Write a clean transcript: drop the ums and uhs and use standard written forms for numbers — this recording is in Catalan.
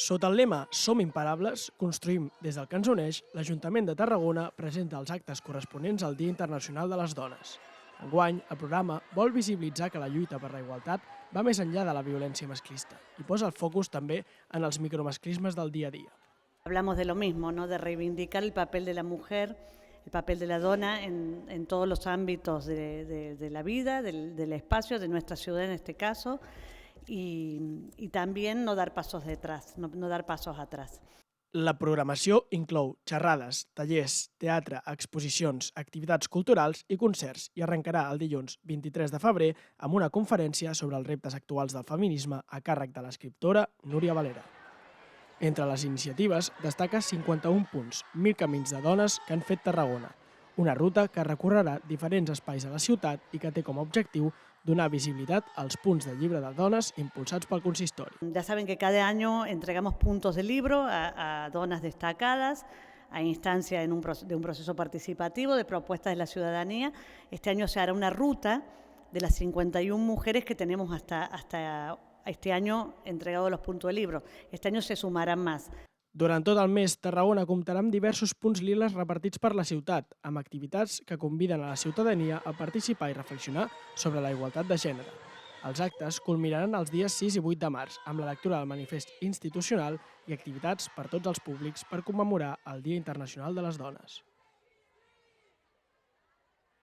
Sota el lema Som imparables, construïm des del que ens uneix, l'Ajuntament de Tarragona presenta els actes corresponents al Dia Internacional de les Dones. Enguany, el programa vol visibilitzar que la lluita per la igualtat va més enllà de la violència masclista i posa el focus també en els micromasclismes del dia a dia. Hablamos de lo mismo, ¿no? De reivindicar el papel de la mujer, el papel de la dona en todos los ámbitos de la vida, del espacio, de nuestra ciudad en este caso, y también no dar pasos detrás, no dar pasos atrás. La programació inclou xerrades, tallers, teatre, exposicions, activitats culturals i concerts i arrencarà el dilluns 23 de febrer amb una conferència sobre els reptes actuals del feminisme a càrrec de l'escriptora Núria Valera. Entre les iniciatives destaca 51 punts, 1.000 camins de dones que han fet Tarragona, una ruta que recorrerà diferents espais de la ciutat i que té com a objectiu donar visibilitat als punts de llibre de dones impulsats pel consistori. Ya saben que cada año entregamos puntos de libro a donas destacadas, a instancia de un proceso participativo de propuestas de la ciudadanía. Este año se hará una ruta de las 51 mujeres que tenemos hasta este año entregado los puntos de libro. Este año se sumarán más. Durant tot el mes, Tarragona comptarà amb diversos punts liles repartits per la ciutat, amb activitats que conviden a la ciutadania a participar i reflexionar sobre la igualtat de gènere. Els actes culminaran els dies 6 i 8 de març, amb la lectura del manifest institucional i activitats per tots els públics per commemorar el Dia Internacional de les Dones.